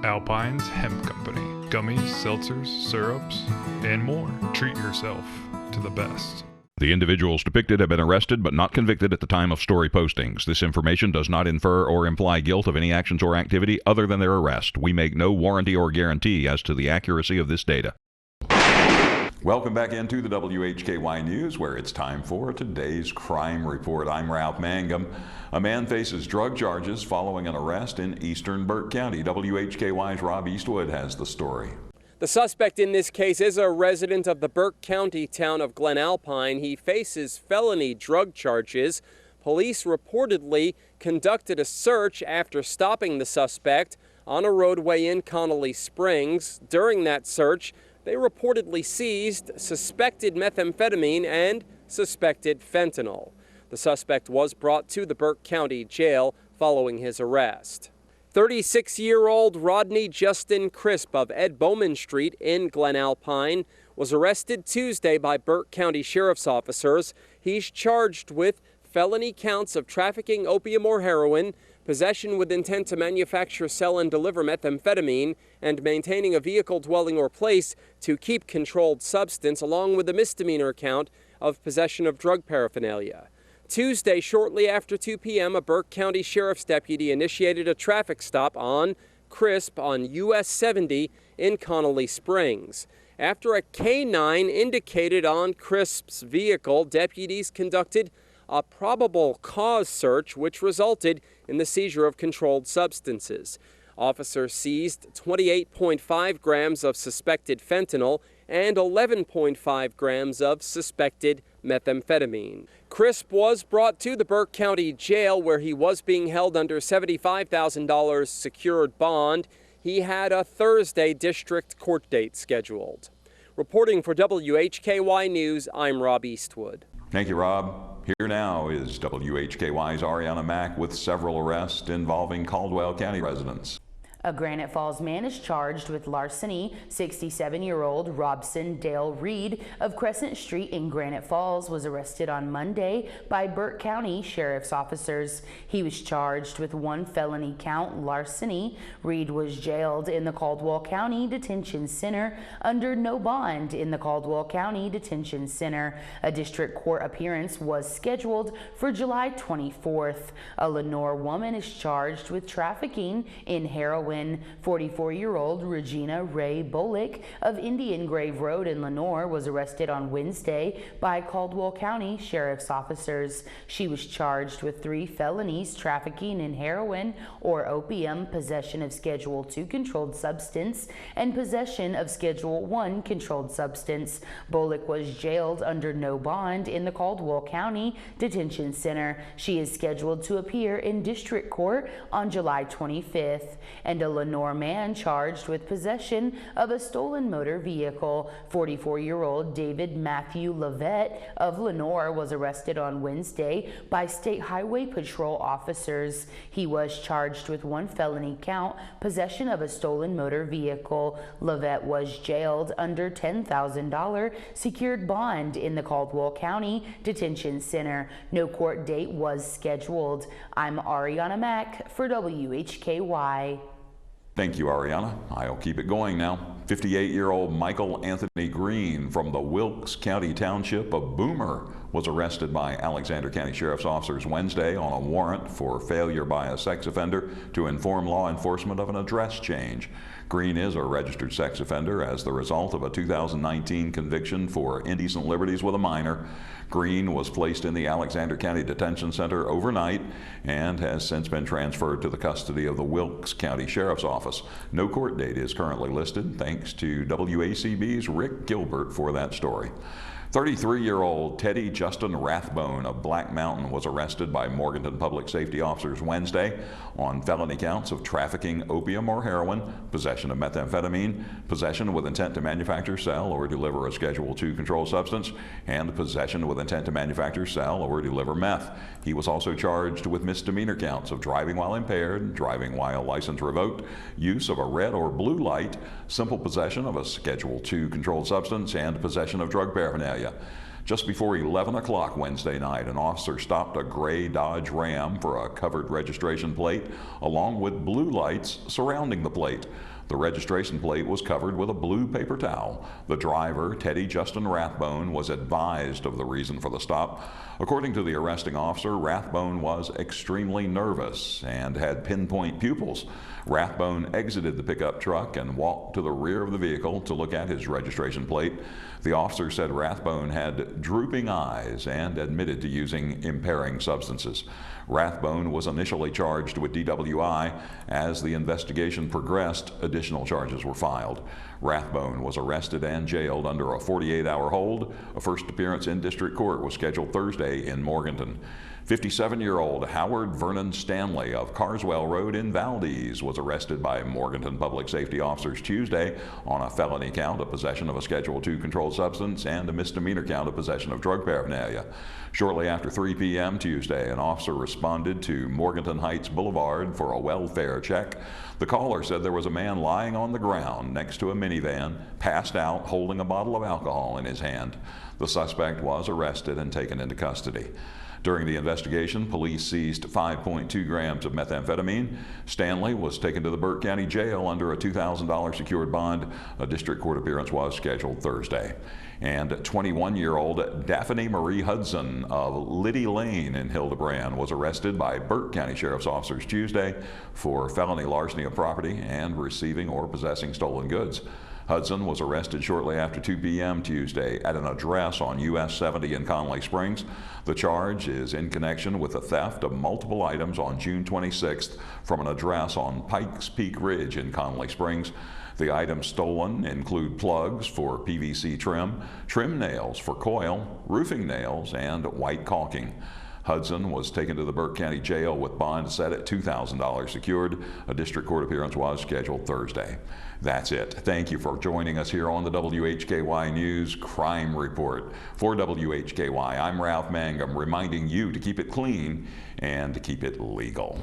Alpine's Hemp Company. Gummies, seltzers, syrups, and more. Treat yourself to the best. The individuals depicted have been arrested but not convicted at the time of story postings. This information does not infer or imply guilt of any actions or activity other than their arrest. We make no warranty or guarantee as to the accuracy of this data. Welcome back into the WHKY News, where it's time for today's crime report. I'm Ralph Mangum. A man faces drug charges following an arrest in eastern Burke County. WHKY's Rob Eastwood has the story. The suspect in this case is a resident of the Burke County town of Glen Alpine. He faces felony drug charges. Police reportedly conducted a search after stopping the suspect on a roadway in Connelly Springs. During that search, they reportedly seized suspected methamphetamine and suspected fentanyl. The suspect was brought to the Burke County Jail following his arrest. 36-year-old Rodney Justin Crisp of Ed Bowman Street in Glen Alpine was arrested Tuesday by Burke County Sheriff's officers. He's charged with felony counts of trafficking opium or heroin, possession with intent to manufacture, sell, and deliver methamphetamine, and maintaining a vehicle, dwelling, or place to keep controlled substance, along with a misdemeanor count of possession of drug paraphernalia. Tuesday, shortly after 2 p.m., a Burke County Sheriff's deputy initiated a traffic stop on Crisp on US 70 in Connelly Springs. After a K-9 indicated on Crisp's vehicle, deputies conducted a probable cause search, which resulted in the seizure of controlled substances. Officers seized 28.5 grams of suspected fentanyl and 11.5 grams of suspected methamphetamine. Crisp was brought to the Burke County Jail, where he was being held under $75,000 secured bond. He had a Thursday district court date scheduled. Reporting for WHKY News, I'm Rob Eastwood. Thank you, Rob. Here now is WHKY's Arianna Mack with several arrests involving Caldwell County residents. A Granite Falls man is charged with larceny. 67-year-old Robson Dale Reed of Crescent Street in Granite Falls was arrested on Monday by Burke County Sheriff's officers. He was charged with one felony count, larceny. Reed was jailed in the Caldwell County Detention Center under no bond in the Caldwell County Detention Center. A district court appearance was scheduled for July 24th. A Lenore woman is charged with trafficking in heroin. 44-year-old Regina Ray Bolick of Indian Grave Road in Lenore was arrested on Wednesday by Caldwell County Sheriff's officers. She was charged with 3 felonies: trafficking in heroin or opium, possession of Schedule II controlled substance, and possession of Schedule I controlled substance. Bolick was jailed under no bond in the Caldwell County Detention Center. She is scheduled to appear in district court on July 25th. And a Lenore man charged with possession of a stolen motor vehicle. 44-year-old David Matthew Lavette of Lenore was arrested on Wednesday by State Highway Patrol officers. He was charged with one felony count, possession of a stolen motor vehicle. Lavette was jailed under $10,000 secured bond in the Caldwell County Detention Center. No court date was scheduled. I'm Arianna Mack for WHKY. Thank you, Arianna. I'll keep it going now. 58-year-old Michael Anthony Green from the Wilkes County Township of Boomer was arrested by Alexander County Sheriff's officers Wednesday on a warrant for failure by a sex offender to inform law enforcement of an address change. Green is a registered sex offender as the result of a 2019 conviction for indecent liberties with a minor. Green was placed in the Alexander County Detention Center overnight and has since been transferred to the custody of the Wilkes County Sheriff's Office. No court date is currently listed. Thanks to WACB's Rick Gilbert for that story. 33-year-old Teddy Justin Rathbone of Black Mountain was arrested by Morganton public safety officers Wednesday on felony counts of trafficking opium or heroin, possession of methamphetamine, possession with intent to manufacture, sell, or deliver a Schedule II controlled substance, and possession with intent to manufacture, sell, or deliver meth. He was also charged with misdemeanor counts of driving while impaired, driving while license revoked, use of a red or blue light, simple possession of a Schedule II controlled substance, and possession of drug paraphernalia. Just before 11 o'clock Wednesday night, an officer stopped a gray Dodge Ram for a covered registration plate along with blue lights surrounding the plate. The registration plate was covered with a blue paper towel. The driver, Teddy Justin Rathbone, was advised of the reason for the stop. According to the arresting officer, Rathbone was extremely nervous and had pinpoint pupils. Rathbone exited the pickup truck and walked to the rear of the vehicle to look at his registration plate. The officer said Rathbone had drooping eyes and admitted to using impairing substances. Rathbone was initially charged with DWI. As the investigation progressed, additional charges were filed. Rathbone was arrested and jailed under a 48-hour hold. A first appearance in district court was scheduled Thursday in Morganton. 57-year-old Howard Vernon Stanley of Carswell Road in Valdese was arrested by Morganton public safety officers Tuesday on a felony count of possession of a Schedule II controlled substance and a misdemeanor count of possession of drug paraphernalia. Shortly after 3 p.m. Tuesday, an officer responded to Morganton Heights Boulevard for a welfare check. The caller said there was a man lying on the ground next to a minivan, passed out, holding a bottle of alcohol in his hand. The suspect was arrested and taken into custody. During the investigation, police seized 5.2 grams of methamphetamine. Stanley was taken to the Burke County Jail under a $2,000 secured bond. A district court appearance was scheduled Thursday. And 21-year-old Daphne Marie Hudson of Liddy Lane in Hildebran was arrested by Burke County Sheriff's officers Tuesday for felony larceny of property and receiving or possessing stolen goods. Hudson was arrested shortly after 2 p.m. Tuesday at an address on US 70 in Connelly Springs. The charge is in connection with the theft of multiple items on June 26th from an address on Pikes Peak Ridge in Connelly Springs. The items stolen include plugs for PVC trim nails for coil, roofing nails, and white caulking. Hudson was taken to the Burke County Jail with bond set at $2,000 secured. A district court appearance was scheduled Thursday. That's it. Thank you for joining us here on the WHKY News Crime Report. For WHKY, I'm Ralph Mangum, reminding you to keep it clean and to keep it legal.